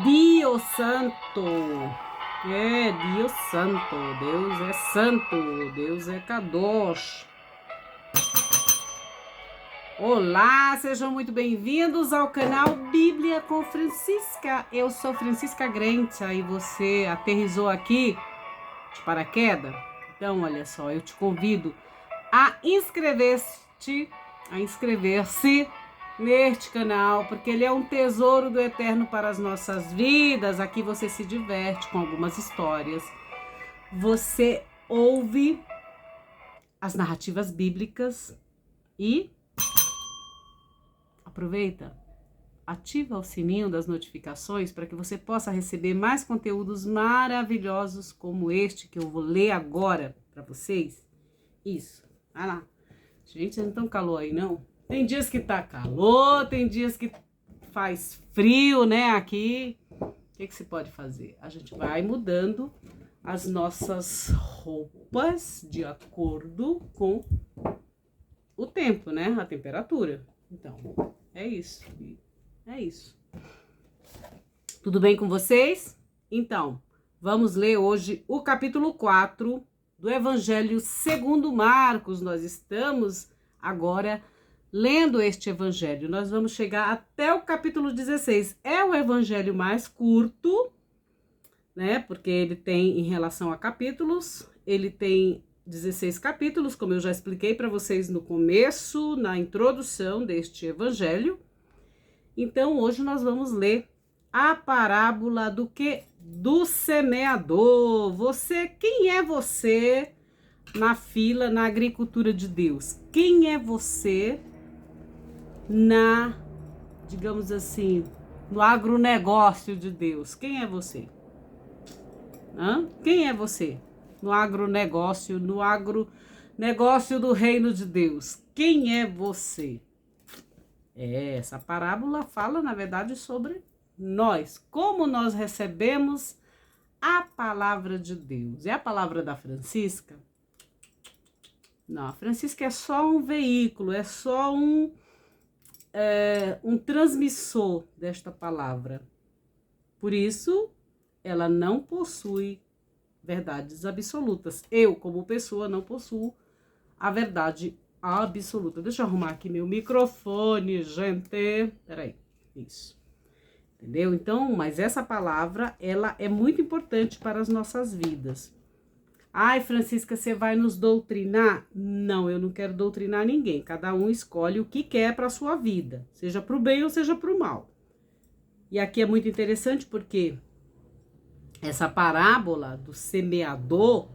Dio Santo. Dio Santo. Deus é santo. Deus é Kadosh. Olá, sejam muito bem-vindos ao canal Bíblia com Francisca. Eu sou Francisca Grentia e você aterrissou aqui de paraquedas? Então, olha só, eu te convido a inscrever-se neste canal, porque ele é um tesouro do eterno para as nossas vidas. Aqui você se diverte com algumas histórias, você ouve as narrativas bíblicas e aproveita, ativa o sininho das notificações para que você possa receber mais conteúdos maravilhosos como este que eu vou ler agora para vocês. Isso, vai lá. Gente, não tá tão calor aí, não? Tem dias que tá calor, tem dias que faz frio, né, aqui. O que se pode fazer? A gente vai mudando as nossas roupas de acordo com o tempo, né, a temperatura. Então, é isso. É isso. Tudo bem com vocês? Então, vamos ler hoje o capítulo 4 do Evangelho segundo Marcos. Nós estamos agora lendo este evangelho. Nós vamos chegar até o capítulo 16. É o evangelho mais curto, né? Porque ele tem, em relação a capítulos, ele tem 16 capítulos, como eu já expliquei para vocês no começo, na introdução deste evangelho. Então, hoje nós vamos ler a parábola do quê? Do semeador. Quem é você na fila, na agricultura de Deus? Quem é você digamos assim, no agronegócio de Deus? Quem é você? Quem é você? No agronegócio do reino de Deus. Quem é você? Essa parábola fala, na verdade, sobre nós. Como nós recebemos a palavra de Deus. É a palavra da Francisca? Não, a Francisca é só um veículo, é só um transmissor desta palavra. Por isso, ela não possui verdades absolutas. Eu, como pessoa, não possuo a verdade absoluta. Deixa eu arrumar aqui meu microfone, gente. Peraí, isso. Entendeu? Então, mas essa palavra, ela é muito importante para as nossas vidas. Ai, Francisca, você vai nos doutrinar? Não, eu não quero doutrinar ninguém. Cada um escolhe o que quer para a sua vida, seja para o bem ou seja para o mal. E aqui é muito interessante porque essa parábola do semeador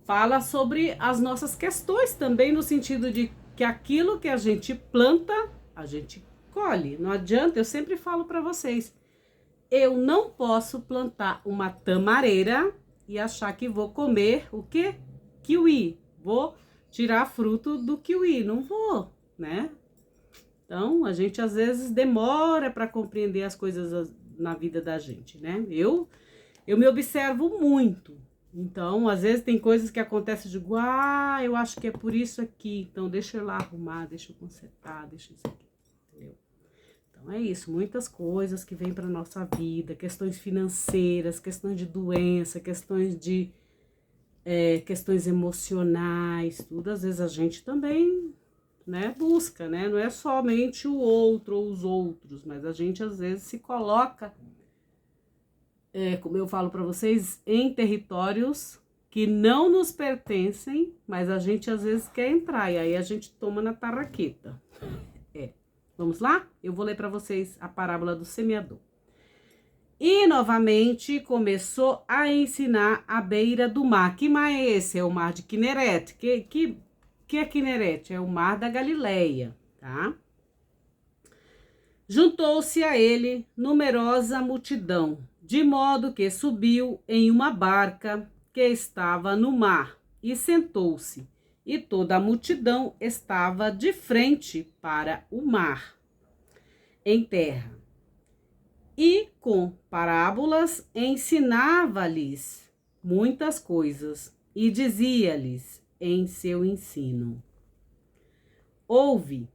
fala sobre as nossas questões também, no sentido de que aquilo que a gente planta, a gente colhe. Não adianta, eu sempre falo para vocês, eu não posso plantar uma tamareira e achar que vou comer o quê? Kiwi. Vou tirar fruto do kiwi. Não vou, né? Então, a gente às vezes demora para compreender as coisas na vida da gente, né? Eu me observo muito. Então, às vezes tem coisas que acontecem, eu digo, eu acho que é por isso aqui. Então, deixa eu lá arrumar, deixa eu consertar, deixa isso aqui, entendeu? Então é isso, muitas coisas que vêm para nossa vida, questões financeiras, questões de doença, questões emocionais, tudo, às vezes a gente também, né, busca, né, não é somente o outro ou os outros, mas a gente às vezes se coloca, como eu falo para vocês, em territórios que não nos pertencem, mas a gente às vezes quer entrar, e aí a gente toma na tarraqueta. Vamos lá? Eu vou ler para vocês a parábola do semeador. E, novamente, começou a ensinar à beira do mar. Que mar é esse? É o mar de Quinerete. Que é Quinerete? É o mar da Galileia, tá? Juntou-se a ele numerosa multidão, de modo que subiu em uma barca que estava no mar e sentou-se. E toda a multidão estava de frente para o mar, em terra. E com parábolas ensinava-lhes muitas coisas e dizia-lhes em seu ensino: Ouve,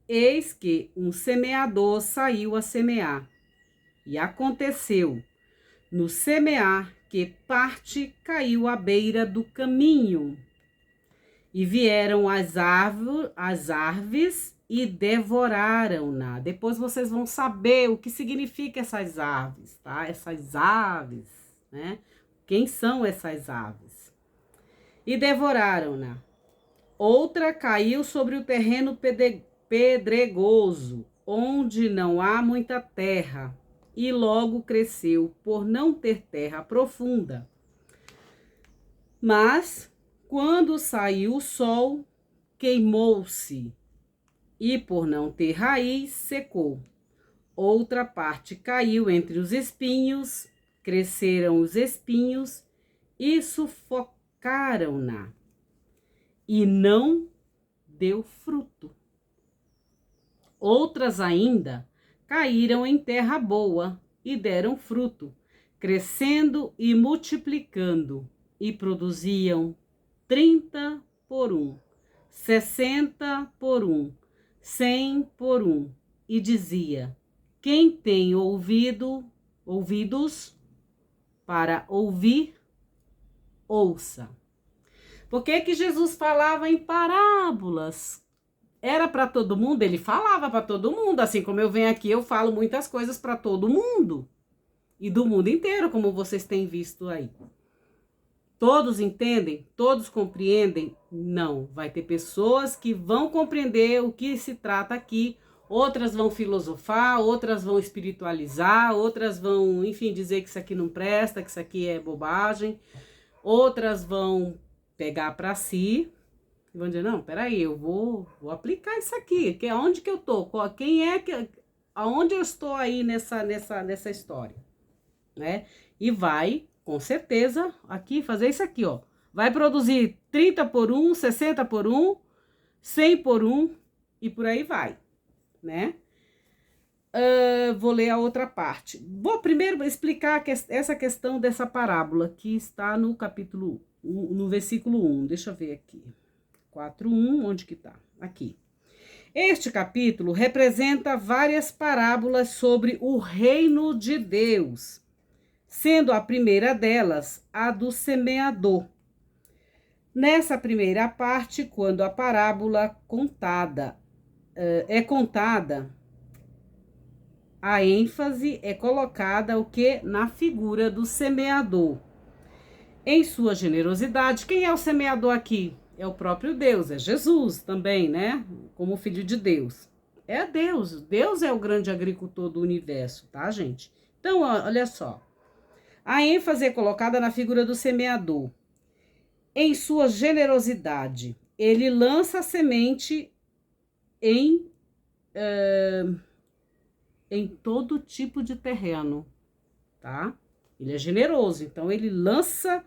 eis que um semeador saiu a semear. E aconteceu, no semear, que parte caiu à beira do caminho, e vieram as aves e devoraram-na. Depois vocês vão saber o que significa essas aves, tá? Essas aves, né? Quem são essas aves? E devoraram-na. Outra caiu sobre o terreno pedregoso, onde não há muita terra, e logo cresceu, por não ter terra profunda. Mas, quando saiu o sol, queimou-se, e por não ter raiz, secou. Outra parte caiu entre os espinhos, cresceram os espinhos e sufocaram-na, e não deu fruto. Outras ainda caíram em terra boa e deram fruto, crescendo e multiplicando, e produziam 30 por 1, 60 por 1, 100 por 1. E dizia: quem tem ouvidos para ouvir, ouça. Por que que Jesus falava em parábolas? Era para todo mundo? Ele falava para todo mundo, assim como eu venho aqui, eu falo muitas coisas para todo mundo. E do mundo inteiro, como vocês têm visto aí. Todos entendem? Todos compreendem? Não. Vai ter pessoas que vão compreender o que se trata aqui, outras vão filosofar, outras vão espiritualizar, outras vão, enfim, dizer que isso aqui não presta, que isso aqui é bobagem. Outras vão pegar para si e vão dizer: não, peraí, eu vou aplicar isso aqui, que aonde que eu tô? Quem é que, aonde eu estou aí nessa história, né? E vai, com certeza, aqui fazer isso aqui, ó. Vai produzir 30 por 1, 60 por 1, 100 por 1 e por aí vai, né? Vou ler a outra parte. Vou primeiro explicar essa questão dessa parábola que está no capítulo 1, no versículo 1. Deixa eu ver aqui. 4:1, onde que tá? Aqui. Este capítulo representa várias parábolas sobre o reino de Deus, sendo a primeira delas a do semeador. Nessa primeira parte, quando a parábola é contada, a ênfase é colocada o que? Na figura do semeador. Em sua generosidade, quem é o semeador aqui? É o próprio Deus, é Jesus também, né? Como filho de Deus. É Deus, Deus é o grande agricultor do universo, tá, gente? Então, olha só. A ênfase é colocada na figura do semeador. Em sua generosidade, ele lança a semente em todo tipo de terreno, tá? Ele é generoso, então ele lança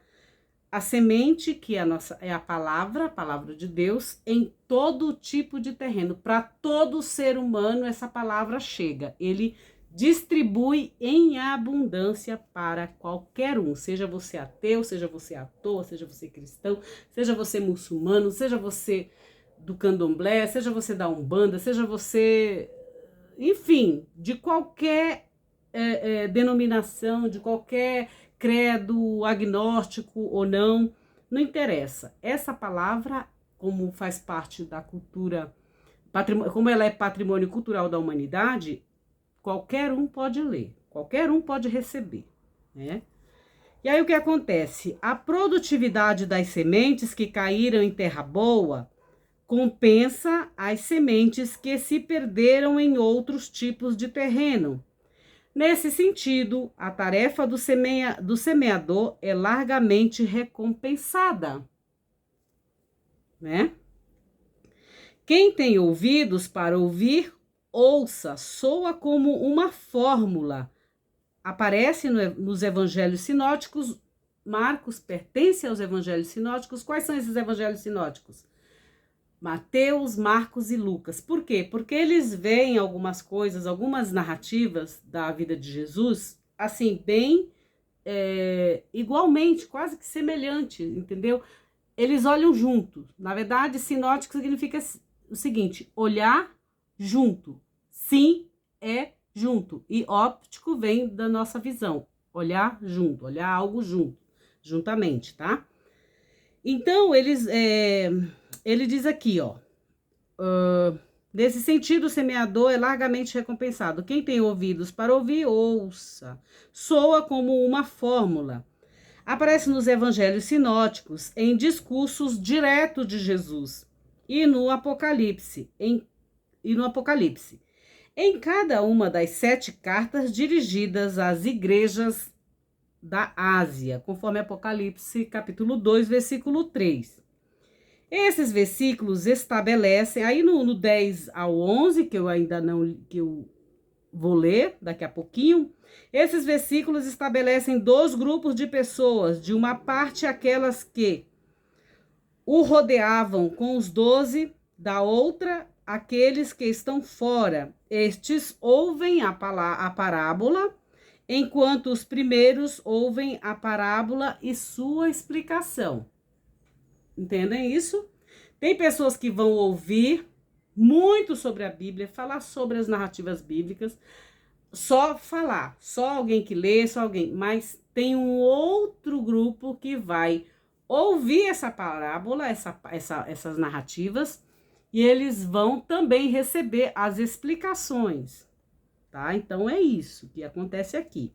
a semente, que é a palavra de Deus, em todo tipo de terreno. Para todo ser humano, essa palavra chega. Ele distribui em abundância para qualquer um. Seja você ateu, seja você ator, seja você cristão, seja você muçulmano, seja você do candomblé, seja você da Umbanda, seja você, enfim, de qualquer denominação, de qualquer credo, agnóstico ou não, não interessa. Essa palavra, como faz parte da cultura, como ela é patrimônio cultural da humanidade, qualquer um pode ler, qualquer um pode receber, né? E aí o que acontece? A produtividade das sementes que caíram em terra boa compensa as sementes que se perderam em outros tipos de terreno. Nesse sentido, a tarefa do semeador é largamente recompensada, né? Quem tem ouvidos para ouvir, ouça, soa como uma fórmula. Aparece nos evangelhos sinóticos. Marcos pertence aos evangelhos sinóticos. Quais são esses evangelhos sinóticos? Mateus, Marcos e Lucas. Por quê? Porque eles veem algumas coisas, algumas narrativas da vida de Jesus, assim, bem igualmente, quase que semelhante, entendeu? Eles olham junto. Na verdade, sinótico significa o seguinte: olhar junto. Sim, é junto. E óptico vem da nossa visão. Olhar junto, olhar algo junto, juntamente, tá? Então, ele diz aqui, ó. Nesse sentido, o semeador é largamente recompensado. Quem tem ouvidos para ouvir, ouça. Soa como uma fórmula. Aparece nos evangelhos sinóticos, em discursos diretos de Jesus e no Apocalipse. Em cada uma das 7 cartas dirigidas às igrejas da Ásia, conforme Apocalipse, capítulo 2, versículo 3. Esses versículos estabelecem, aí no 10 ao 11, que eu ainda não, que eu vou ler daqui a pouquinho, esses versículos estabelecem 2 grupos de pessoas, de uma parte aquelas que o rodeavam com os 12, da outra aqueles que estão fora. Estes ouvem a parábola, enquanto os primeiros ouvem a parábola e sua explicação. Entendem isso? Tem pessoas que vão ouvir muito sobre a Bíblia, falar sobre as narrativas bíblicas, só falar, só alguém que lê, só alguém, mas tem um outro grupo que vai ouvir essa parábola, essas narrativas, e eles vão também receber as explicações, tá? Então é isso que acontece aqui.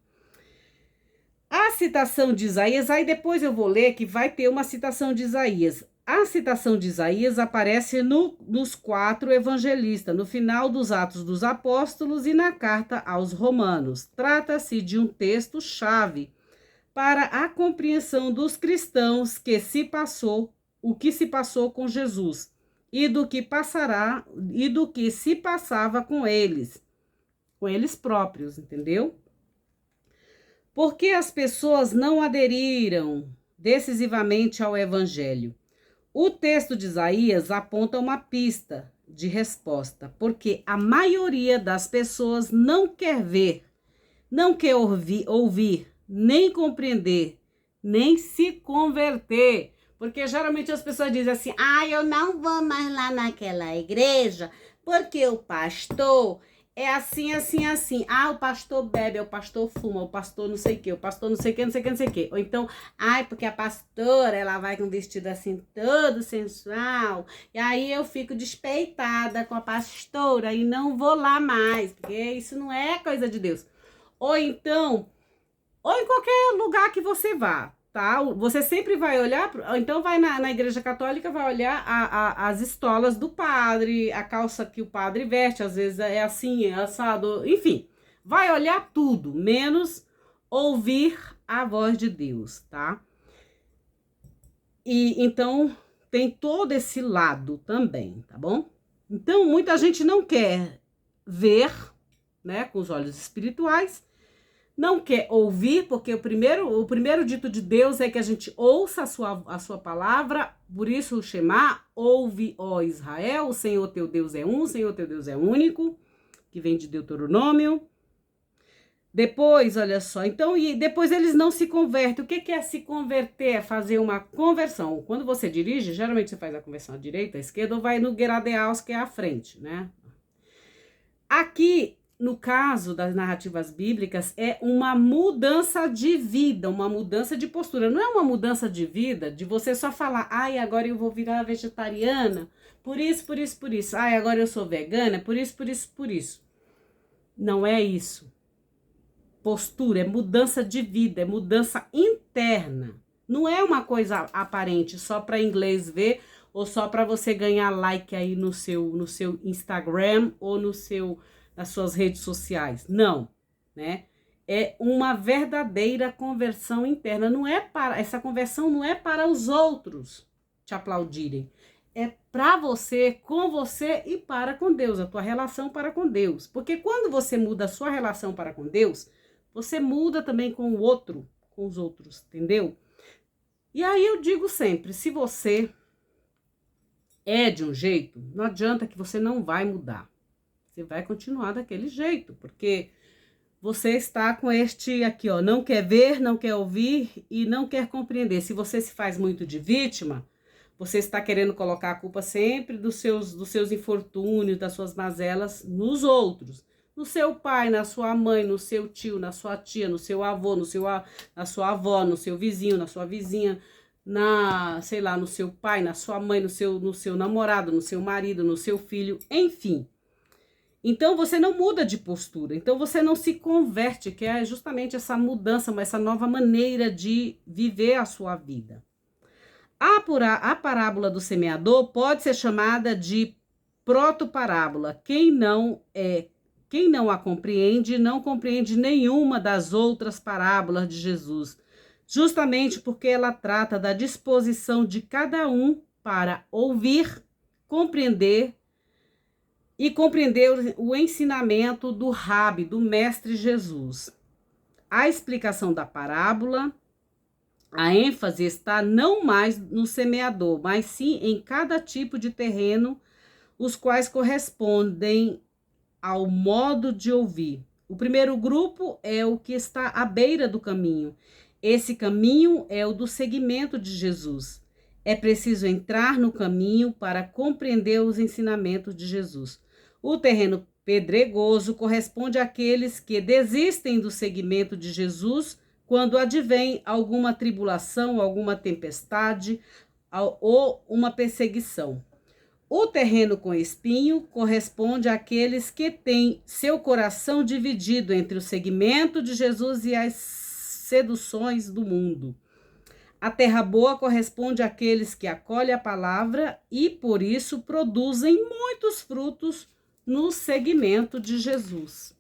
A citação de Isaías, aí depois eu vou ler que vai ter uma citação de Isaías. A citação de Isaías aparece nos 4 evangelistas, no final dos Atos dos Apóstolos e na carta aos Romanos. Trata-se de um texto-chave para a compreensão dos cristãos o que se passou com Jesus e do que passará e do que se passava com eles próprios, entendeu? Porque as pessoas não aderiram decisivamente ao evangelho. O texto de Isaías aponta uma pista de resposta, porque a maioria das pessoas não quer ver, não quer ouvir, nem compreender, nem se converter. Porque geralmente as pessoas dizem assim, eu não vou mais lá naquela igreja, porque o pastor é assim, assim, assim. O pastor bebe, o pastor fuma, o pastor não sei o quê, o pastor não sei o quê, não sei o quê, não sei o quê. Ou então, porque a pastora, ela vai com um vestido assim todo sensual, e aí eu fico despeitada com a pastora e não vou lá mais, porque isso não é coisa de Deus. Ou então, ou em qualquer lugar que você vá, tá? Você sempre vai olhar, então vai na igreja católica, vai olhar as estolas do padre, a calça que o padre veste, às vezes é assim, é assado, enfim. Vai olhar tudo, menos ouvir a voz de Deus, tá? E então tem todo esse lado também, tá bom? Então muita gente não quer ver, né, com os olhos espirituais, não quer ouvir, porque o primeiro dito de Deus é que a gente ouça a sua palavra, por isso o Shema, ouve, ó Israel, o Senhor teu Deus é um, o Senhor teu Deus é único, que vem de Deuteronômio. Depois, olha só, então, e depois eles não se convertem. O que é se converter? É fazer uma conversão. Quando você dirige, geralmente você faz a conversão à direita, à esquerda, ou vai no Geradeaus, que é à frente, né? Aqui, no caso das narrativas bíblicas, é uma mudança de vida, uma mudança de postura. Não é uma mudança de vida de você só falar, agora eu vou virar vegetariana, por isso, por isso, por isso. Agora eu sou vegana, por isso, por isso, por isso. Não é isso. Postura, é mudança de vida, é mudança interna. Não é uma coisa aparente, só para inglês ver, ou só para você ganhar like aí no seu Instagram ou nas suas redes sociais. Não, né? É uma verdadeira conversão interna. Essa conversão não é para os outros te aplaudirem. É para você, com você e para com Deus, a tua relação para com Deus. Porque quando você muda a sua relação para com Deus, você muda também com o outro, com os outros, entendeu? E aí eu digo sempre, se você é de um jeito, não adianta que você não vai mudar. Você vai continuar daquele jeito, porque você está com este aqui, ó, não quer ver, não quer ouvir e não quer compreender. Se você se faz muito de vítima, você está querendo colocar a culpa sempre dos seus infortúnios, das suas mazelas nos outros. no seu pai, na sua mãe, no seu tio, na sua tia, no seu avô, na sua avó, no seu vizinho, na sua vizinha, sei lá, no seu pai, na sua mãe, no seu namorado, no seu marido, no seu filho, enfim. Então, você não muda de postura, então você não se converte, que é justamente essa mudança, essa nova maneira de viver a sua vida. A parábola do semeador pode ser chamada de protoparábola. Quem não a compreende, não compreende nenhuma das outras parábolas de Jesus, justamente porque ela trata da disposição de cada um para ouvir, compreender o ensinamento do Rabi, do Mestre Jesus. A explicação da parábola, a ênfase está não mais no semeador, mas sim em cada tipo de terreno, os quais correspondem ao modo de ouvir. O primeiro grupo é o que está à beira do caminho. Esse caminho é o do seguimento de Jesus. É preciso entrar no caminho para compreender os ensinamentos de Jesus. O terreno pedregoso corresponde àqueles que desistem do seguimento de Jesus quando advém alguma tribulação, alguma tempestade ou uma perseguição. O terreno com espinho corresponde àqueles que têm seu coração dividido entre o seguimento de Jesus e as seduções do mundo. A terra boa corresponde àqueles que acolhem a palavra e, por isso, produzem muitos frutos no seguimento de Jesus.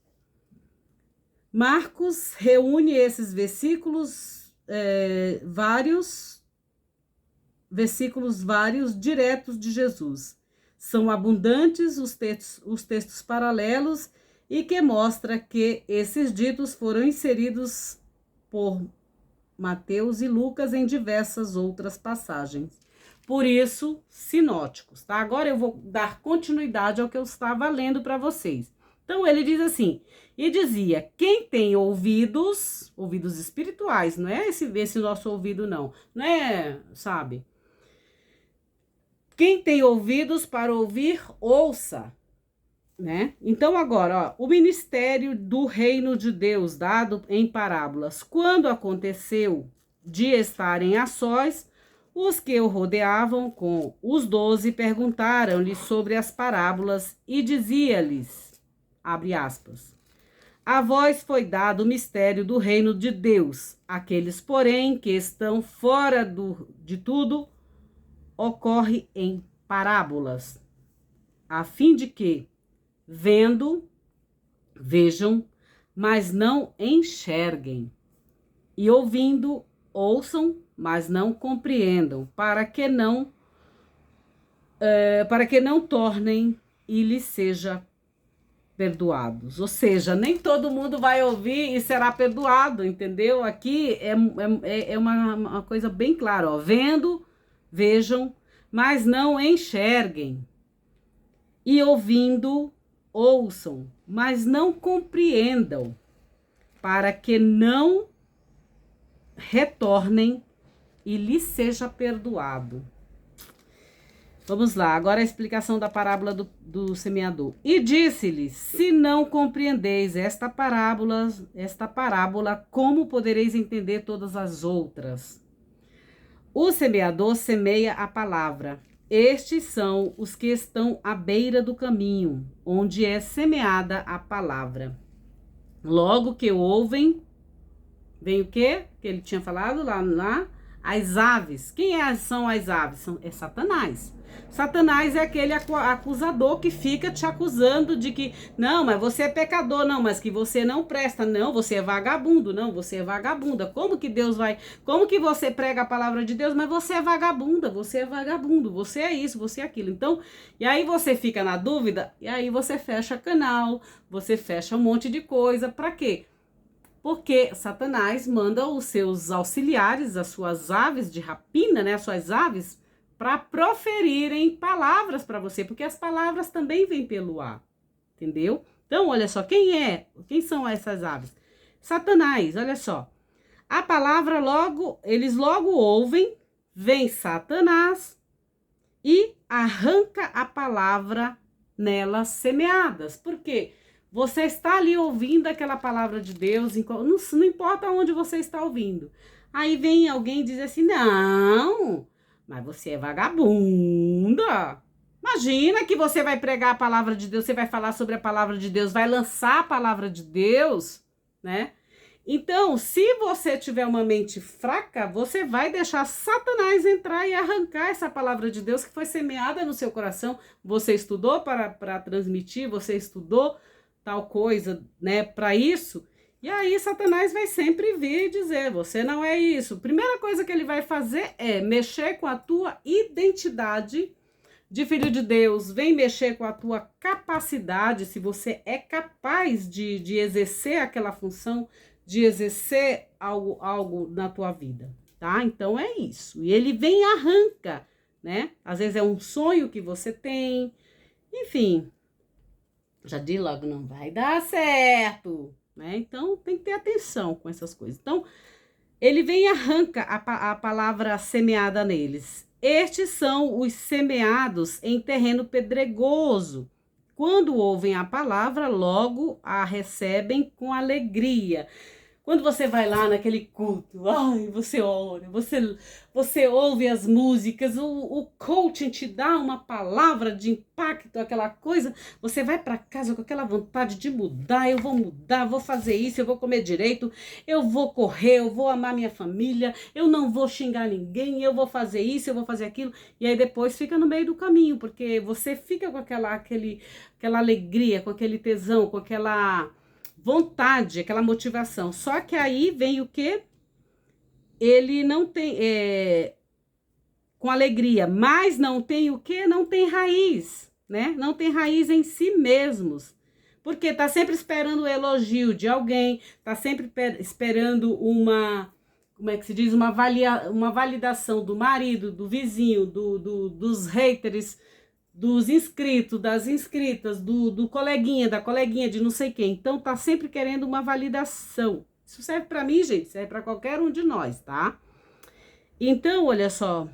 Marcos reúne esses versículos vários diretos de Jesus. São abundantes os textos paralelos e que mostra que esses ditos foram inseridos por Mateus e Lucas em diversas outras passagens. Por isso, sinóticos, tá? Agora eu vou dar continuidade ao que eu estava lendo para vocês. Então, ele diz assim, e dizia, quem tem ouvidos espirituais, não é esse nosso ouvido não é, sabe? Quem tem ouvidos para ouvir, ouça, né? Então, agora, ó, o ministério do reino de Deus dado em parábolas. Quando aconteceu de estarem a sós, os que o rodeavam com os 12 perguntaram-lhe sobre as parábolas e dizia-lhes, abre aspas, a vós foi dado o mistério do reino de Deus. Aqueles, porém, que estão fora de tudo, ocorre em parábolas, a fim de que, vejam, mas não enxerguem, e ouvindo, ouçam, mas não compreendam, para que não tornem e lhes seja perdoados. Ou seja, nem todo mundo vai ouvir e será perdoado, entendeu? Aqui é uma coisa bem clara, ó. Vejam, mas não enxerguem. E ouvindo, ouçam, mas não compreendam, para que não retornem e lhes seja perdoado. Vamos lá, agora a explicação da parábola do semeador. E disse-lhes, se não compreendeis esta parábola, como podereis entender todas as outras? O semeador semeia a palavra. Estes são os que estão à beira do caminho, onde é semeada a palavra. Logo que ouvem, vem o quê? Que ele tinha falado lá, as aves. Quem são as aves? É Satanás. Satanás é aquele acusador que fica te acusando de que, não, mas você é pecador, não, mas que você não presta, não, você é vagabundo, não, você é vagabunda. Como que você prega a palavra de Deus, mas você é vagabunda, você é vagabundo, você é isso, você é aquilo. Então, e aí você fica na dúvida, e aí você fecha canal, você fecha um monte de coisa, pra quê? Porque Satanás manda os seus auxiliares, as suas aves de rapina, né, as suas aves, para proferirem palavras para você, porque as palavras também vêm pelo ar, entendeu? Então, olha só, quem são essas aves? Satanás, olha só. A palavra eles logo ouvem, vem Satanás e arranca a palavra nelas semeadas. Por quê? Você está ali ouvindo aquela palavra de Deus, não importa onde você está ouvindo. Aí vem alguém e diz assim, não, mas você é vagabunda. Imagina que você vai pregar a palavra de Deus, você vai falar sobre a palavra de Deus, vai lançar a palavra de Deus, né? Então, se você tiver uma mente fraca, você vai deixar Satanás entrar e arrancar essa palavra de Deus que foi semeada no seu coração. Você estudou para transmitir, você estudou tal coisa, né, para isso. E aí Satanás vai sempre vir dizer, você não é isso. Primeira coisa que ele vai fazer é mexer com a tua identidade de filho de Deus, vem mexer com a tua capacidade, se você é capaz de exercer aquela função, de exercer algo na tua vida, tá? Então é isso. E ele vem e arranca, né? Às vezes é um sonho que você tem, enfim. Já di logo, não vai dar certo, né? Então tem que ter atenção com essas coisas. Então, ele vem e arranca a palavra semeada neles. Estes são os semeados em terreno pedregoso. Quando ouvem a palavra, logo a recebem com alegria. Quando você vai lá naquele culto, ai, você ora, você ouve as músicas, o coaching te dá uma palavra de impacto, aquela coisa, você vai para casa com aquela vontade de mudar, eu vou mudar, vou fazer isso, eu vou comer direito, eu vou correr, eu vou amar minha família, eu não vou xingar ninguém, eu vou fazer isso, eu vou fazer aquilo, e aí depois fica no meio do caminho, porque você fica com aquela alegria, com aquele tesão, com aquela vontade, aquela motivação. Só que aí vem o quê? Ele não tem, com alegria, mas não tem o quê? Não tem raiz, né? Não tem raiz em si mesmos. Porque tá sempre esperando o elogio de alguém, tá sempre esperando como é que se diz? Uma validação do marido, do vizinho, dos haters, dos inscritos, das inscritas, do coleguinha, da coleguinha, de não sei quem. Então, tá sempre querendo uma validação. Isso serve para mim, gente, serve para qualquer um de nós, tá? Então, olha só,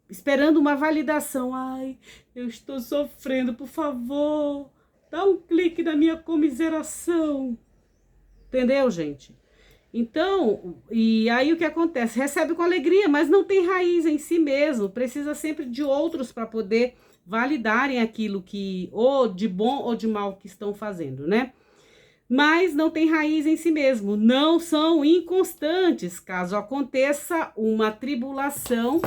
esperando uma validação. Ai, eu estou sofrendo, por favor, dá um clique na minha comiseração. Entendeu, gente? Então, e aí o que acontece? Recebe com alegria, mas não tem raiz em si mesmo. Precisa sempre de outros para poder validarem aquilo que, ou de bom ou de mal que estão fazendo, né? Mas não tem raiz em si mesmo, não são inconstantes. Caso aconteça uma tribulação,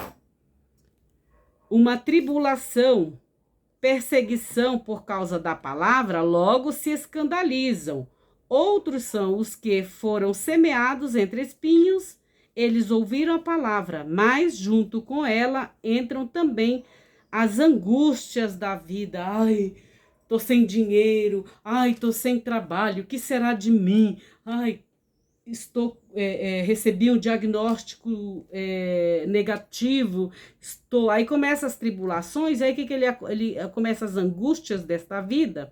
perseguição por causa da palavra, logo se escandalizam. Outros são os que foram semeados entre espinhos, eles ouviram a palavra, mas junto com ela entram também as angústias da vida. Ai, tô sem dinheiro, ai, tô sem trabalho, o que será de mim? Ai, recebi um diagnóstico negativo, aí começa as tribulações, aí que ele começa as angústias desta vida,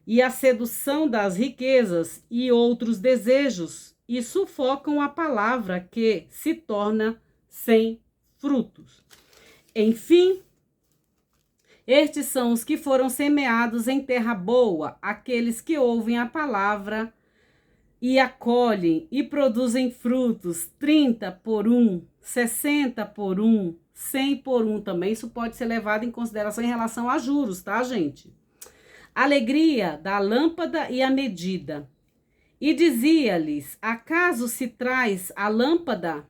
e a sedução das riquezas e outros desejos, e sufocam a palavra que se torna sem frutos. Enfim, estes são os que foram semeados em terra boa, aqueles que ouvem a palavra e acolhem e produzem frutos, 30 por 1, 60 por 1, 100 por 1 também. Isso pode ser levado em consideração em relação a juros, tá, gente? Alegria da lâmpada e a medida. E dizia-lhes, acaso se traz a lâmpada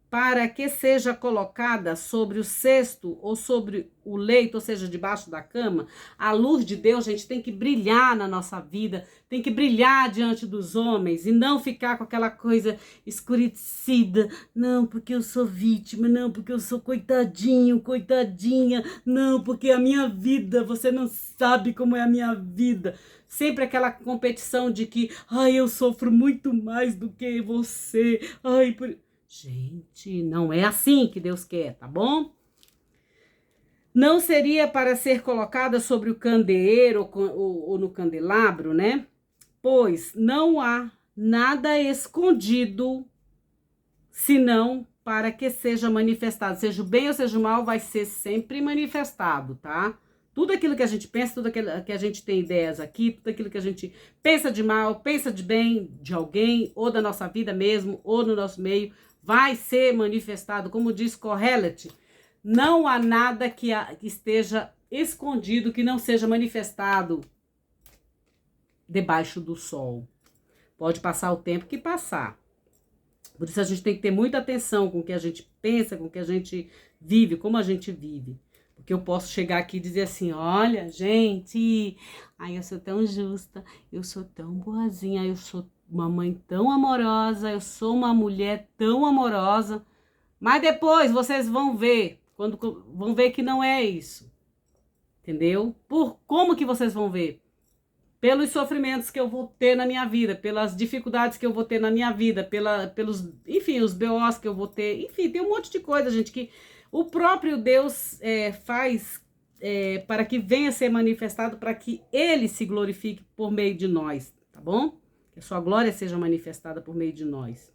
para que seja colocada sobre o cesto ou sobre o leito, ou seja, debaixo da cama? A luz de Deus, gente, tem que brilhar na nossa vida, tem que brilhar diante dos homens e não ficar com aquela coisa escurecida. Não, porque eu sou vítima, não, porque eu sou coitadinho, coitadinha, não, porque a minha vida, você não sabe como é a minha vida. Sempre aquela competição de que, ai, eu sofro muito mais do que você, ai, Gente, não é assim que Deus quer, tá bom? Não seria para ser colocada sobre o candeeiro ou no candelabro, né? Pois não há nada escondido, senão para que seja manifestado. Seja o bem ou seja o mal, vai ser sempre manifestado, tá? Tudo aquilo que a gente pensa, tudo aquilo que a gente tem ideias aqui, tudo aquilo que a gente pensa de mal, pensa de bem de alguém, ou da nossa vida mesmo, ou no nosso meio, vai ser manifestado. Como diz Kohelet, não há nada que esteja escondido, que não seja manifestado debaixo do sol. Pode passar o tempo que passar. Por isso a gente tem que ter muita atenção com o que a gente pensa, com o que a gente vive, como a gente vive. Porque eu posso chegar aqui e dizer assim, olha, gente, ai, eu sou tão justa, eu sou tão boazinha, eu sou uma mãe tão amorosa, eu sou uma mulher tão amorosa. Mas depois vocês vão ver, vão ver que não é isso. Entendeu? Como que vocês vão ver? Pelos sofrimentos que eu vou ter na minha vida, pelas dificuldades que eu vou ter na minha vida, pelos, enfim, os BOs que eu vou ter, enfim, tem um monte de coisa, gente, que o próprio Deus faz para que venha ser manifestado, para que Ele se glorifique por meio de nós, tá bom? Que a sua glória seja manifestada por meio de nós.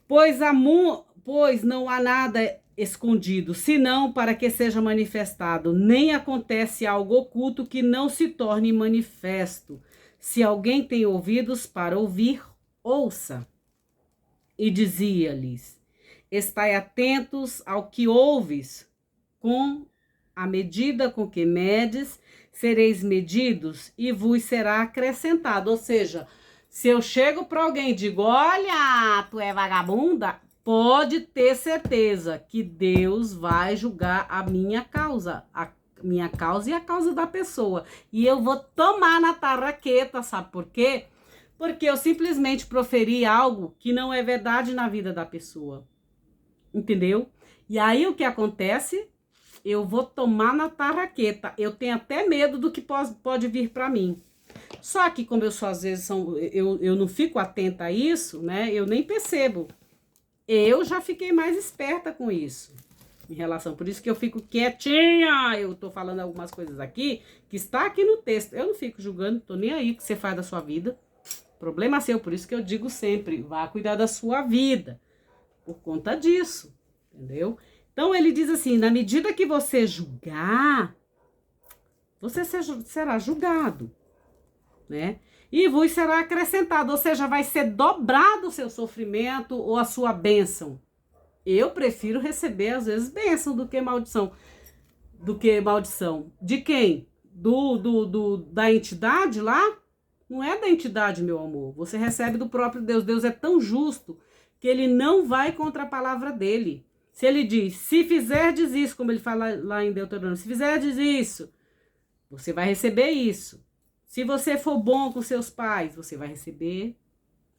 Pois não há nada escondido, senão para que seja manifestado. Nem acontece algo oculto que não se torne manifesto. Se alguém tem ouvidos para ouvir, ouça. E dizia-lhes: estai atentos ao que ouves, com a medida com que medes, sereis medidos e vos será acrescentado. Ou seja, se eu chego para alguém e digo, olha, tu é vagabunda, pode ter certeza que Deus vai julgar a minha causa e a causa da pessoa. E eu vou tomar na tarraqueta, sabe por quê? Porque eu simplesmente proferi algo que não é verdade na vida da pessoa. Entendeu? E aí o que acontece? Eu vou tomar na tarraqueta. Eu tenho até medo do que pode vir para mim. Só que como eu sou, às vezes, eu não fico atenta a isso, né? Eu nem percebo. Eu já fiquei mais esperta com isso. Em relação, por isso que eu fico quietinha. Eu tô falando algumas coisas aqui, que está aqui no texto. Eu não fico julgando, tô nem aí o que você faz da sua vida. Problema seu, por isso que eu digo sempre, vá cuidar da sua vida. Por conta disso, entendeu? Então ele diz assim, na medida que você julgar, você será julgado, né? E vos será acrescentado, ou seja, vai ser dobrado o seu sofrimento ou a sua bênção. Eu prefiro receber, às vezes, bênção do que maldição. De quem? Da entidade lá? Não é da entidade, meu amor. Você recebe do próprio Deus. Deus é tão justo que ele não vai contra a palavra dele. Se ele diz, se fizerdes isso, como ele fala lá em Deuteronômio, se fizerdes isso, você vai receber isso. Se você for bom com seus pais, você vai receber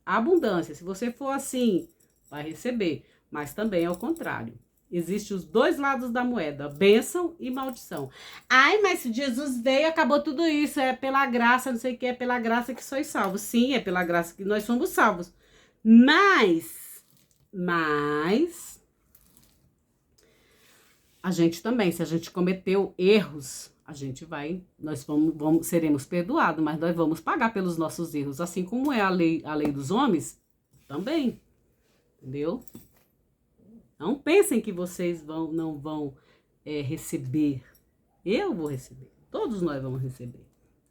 abundância. Se você for assim, vai receber. Mas também é o contrário. Existem os dois lados da moeda, bênção e maldição. Ai, mas se Jesus veio, acabou tudo isso, é pela graça, não sei o que, é pela graça que sois salvos. Sim, é pela graça que nós somos salvos. Mas, a gente também, se a gente cometeu erros, seremos perdoados, mas nós vamos pagar pelos nossos erros, assim como é a lei dos homens, também, entendeu? Não pensem que vocês não vão receber. Eu vou receber. Todos nós vamos receber.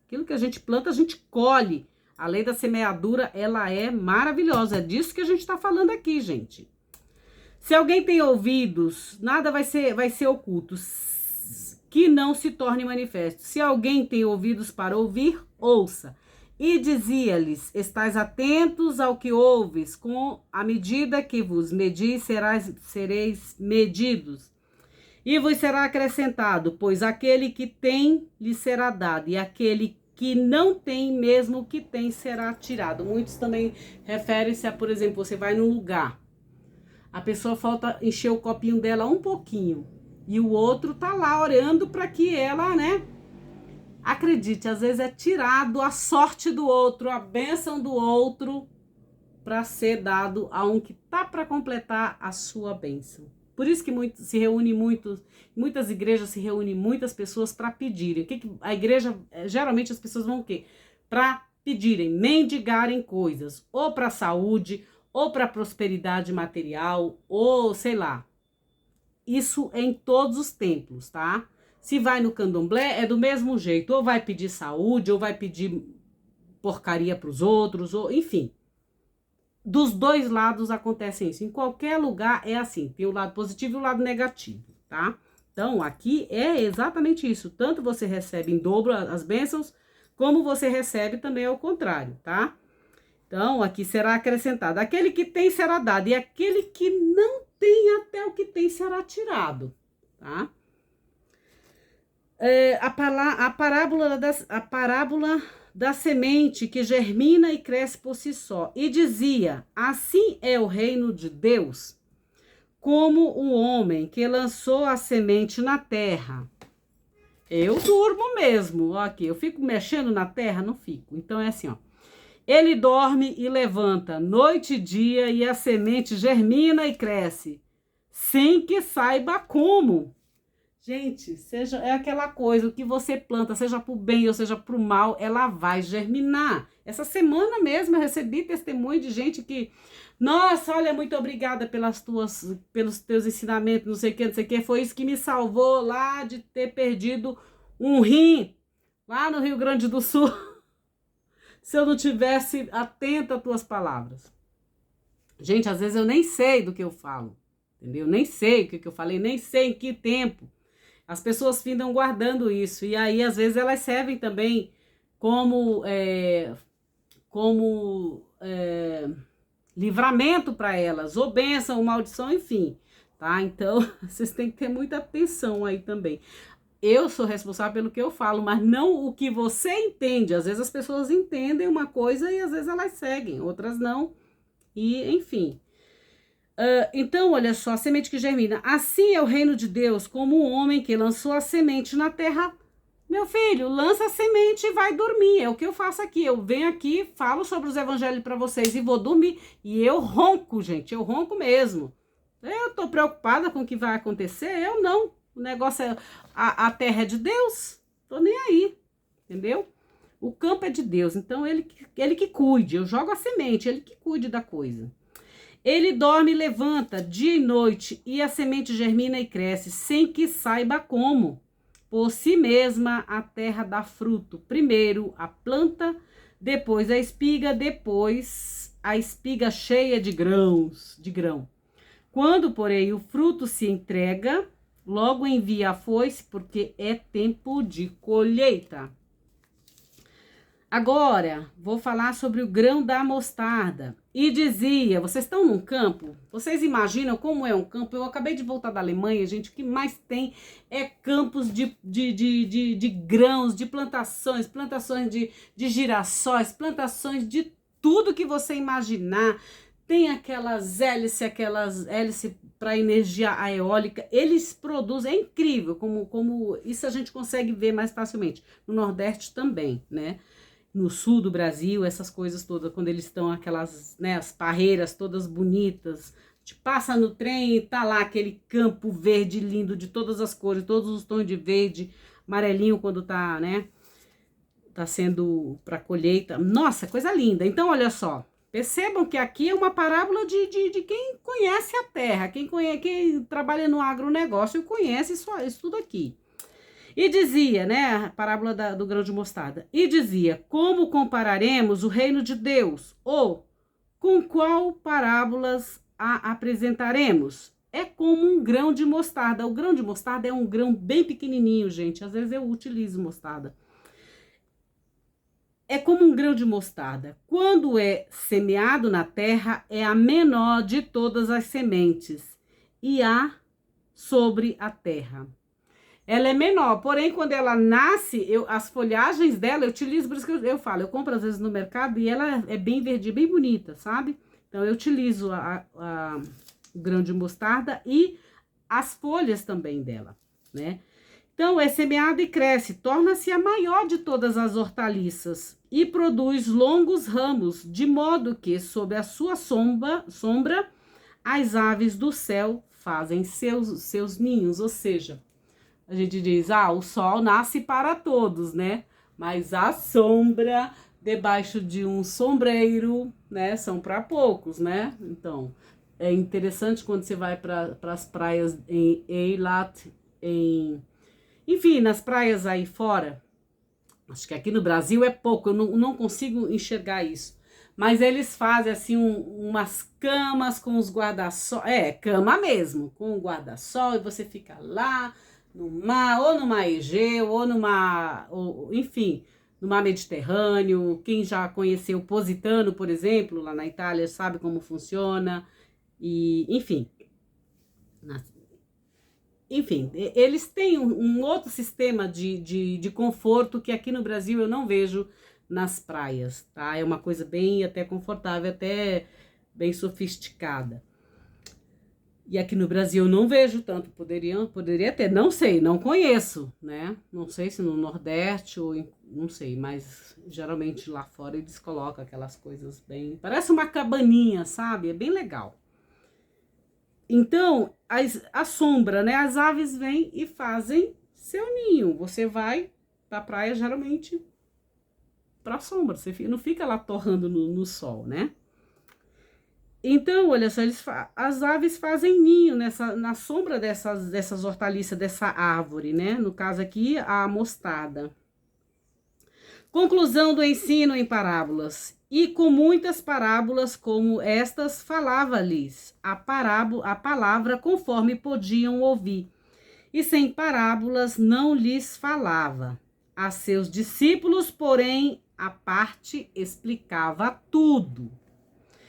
Aquilo que a gente planta, a gente colhe. A lei da semeadura, ela é maravilhosa. É disso que a gente está falando aqui, gente. Se alguém tem ouvidos, nada vai ser oculto, que não se torne manifesto. Se alguém tem ouvidos para ouvir, ouça. E dizia-lhes, estais atentos ao que ouves, com a medida que vos medis, sereis medidos. E vos será acrescentado, pois aquele que tem, lhe será dado, e aquele que não tem, mesmo o que tem, será tirado. Muitos também referem-se a, por exemplo, você vai num lugar, a pessoa falta encher o copinho dela um pouquinho, e o outro tá lá orando para que ela, né? Acredite, às vezes é tirado a sorte do outro, a bênção do outro, para ser dado a um que tá para completar a sua bênção. Por isso que muitas igrejas se reúnem muitas pessoas para pedirem. O que a igreja, geralmente as pessoas vão o quê? Para pedirem, mendigarem coisas, ou para saúde, ou para prosperidade material, ou sei lá. Isso é em todos os templos, tá? Se vai no candomblé, é do mesmo jeito. Ou vai pedir saúde, ou vai pedir porcaria para os outros, ou enfim. Dos dois lados acontece isso. Em qualquer lugar é assim. Tem o lado positivo e o lado negativo, tá? Então, aqui é exatamente isso. Tanto você recebe em dobro as bênçãos, como você recebe também ao contrário, tá? Então, aqui será acrescentado. Aquele que tem será dado, e aquele que não tem, até o que tem será tirado, tá? A parábola da semente que germina e cresce por si só. E dizia, assim é o reino de Deus, como o homem que lançou a semente na terra. Eu durmo mesmo, ó, aqui, eu fico mexendo na terra? Não fico. Então é assim, ó. Ele dorme e levanta, noite e dia, e a semente germina e cresce, sem que saiba como. Gente, é aquela coisa, o que você planta, seja para o bem ou seja para o mal, ela vai germinar. Essa semana mesmo eu recebi testemunho de gente que, nossa, olha, muito obrigada pelos teus ensinamentos, não sei o que, foi isso que me salvou lá de ter perdido um rim, lá no Rio Grande do Sul, se eu não tivesse atenta às tuas palavras. Gente, às vezes eu nem sei do que eu falo, entendeu? Nem sei o que eu falei, nem sei em que tempo. As pessoas ficam guardando isso. E aí, às vezes, elas servem também como livramento para elas, ou bênção, ou maldição, enfim. Tá? Então, vocês têm que ter muita atenção aí também. Eu sou responsável pelo que eu falo, mas não o que você entende. Às vezes as pessoas entendem uma coisa e às vezes elas seguem, outras não. E, enfim. Então, olha só, a semente que germina. Assim é o reino de Deus, como um homem que lançou a semente na terra. Meu filho, lança a semente e vai dormir. É o que eu faço aqui. Eu venho aqui, falo sobre os evangelhos para vocês e vou dormir. E eu ronco, gente. Eu ronco mesmo. Eu tô preocupada com o que vai acontecer? Eu não. O negócio é... A terra é de Deus. Tô nem aí. Entendeu? O campo é de Deus. Então, ele que cuide. Eu jogo a semente, ele que cuide da coisa. Ele dorme e levanta dia e noite, e a semente germina e cresce, sem que saiba como. Por si mesma a terra dá fruto. Primeiro a planta, depois a espiga, depois a espiga cheia de grão. Quando, porém, o fruto se entrega, logo envia a foice, porque é tempo de colheita. Agora, vou falar sobre o grão da mostarda. E dizia, vocês estão num campo? Vocês imaginam como é um campo? Eu acabei de voltar da Alemanha, gente, o que mais tem é campos de grãos, de plantações de girassóis, plantações de tudo que você imaginar. Tem aquelas hélices para energia eólica, eles produzem, é incrível como isso a gente consegue ver mais facilmente. No Nordeste também, né? No sul do Brasil, essas coisas todas, quando eles estão aquelas, né, as parreiras todas bonitas, te passa no trem e tá lá aquele campo verde lindo de todas as cores, todos os tons de verde, amarelinho quando tá, né, tá sendo para colheita. Nossa, coisa linda. Então, olha só, percebam que aqui é uma parábola de quem conhece a terra, quem trabalha no agronegócio conhece isso tudo aqui. E dizia, né, a parábola do grão de mostarda, e dizia, como compararemos o reino de Deus? Ou com qual parábolas a apresentaremos? É como um grão de mostarda. O grão de mostarda é um grão bem pequenininho, gente. Às vezes eu utilizo mostarda. É como um grão de mostarda. Quando é semeado na terra, é a menor de todas as sementes, e há sobre a terra. Ela é menor, porém, quando ela nasce, as folhagens dela eu utilizo, por isso que eu falo, eu compro às vezes no mercado e ela é bem verdinha, bem bonita, sabe? Então, eu utilizo o grão de mostarda e as folhas também dela, né? Então, é semeada e cresce, torna-se a maior de todas as hortaliças e produz longos ramos, de modo que, sob a sua sombra, as aves do céu fazem seus ninhos, ou seja, a gente diz, o sol nasce para todos, né? Mas a sombra debaixo de um sombreiro, né? São para poucos, né? Então, é interessante quando você vai para as praias em Eilat, em Enfim, nas praias aí fora, acho que aqui no Brasil é pouco, eu não consigo enxergar isso. Mas eles fazem assim umas camas com os guarda-sol, cama mesmo, com o guarda-sol, e você fica lá no mar, ou no mar Egeu, ou enfim, no mar Mediterrâneo. Quem já conheceu Positano, por exemplo, lá na Itália, sabe como funciona. E, enfim, eles têm um outro sistema de conforto que aqui no Brasil eu não vejo nas praias, tá? É uma coisa bem até confortável, até bem sofisticada. E aqui no Brasil eu não vejo tanto, poderia ter, não sei, não conheço, né? Não sei se no Nordeste ou não sei, mas geralmente lá fora eles colocam aquelas coisas bem, parece uma cabaninha, sabe? É bem legal. Então, a sombra, né? As aves vêm e fazem seu ninho. Você vai pra praia, geralmente, pra sombra. Você não fica lá torrando no sol, né? Então, olha só, as aves fazem ninho na sombra dessas hortaliças, dessa árvore, né? No caso aqui, a mostarda. Conclusão do ensino em parábolas. E com muitas parábolas como estas, falava-lhes a palavra conforme podiam ouvir. E sem parábolas não lhes falava. A seus discípulos, porém, a parte explicava tudo.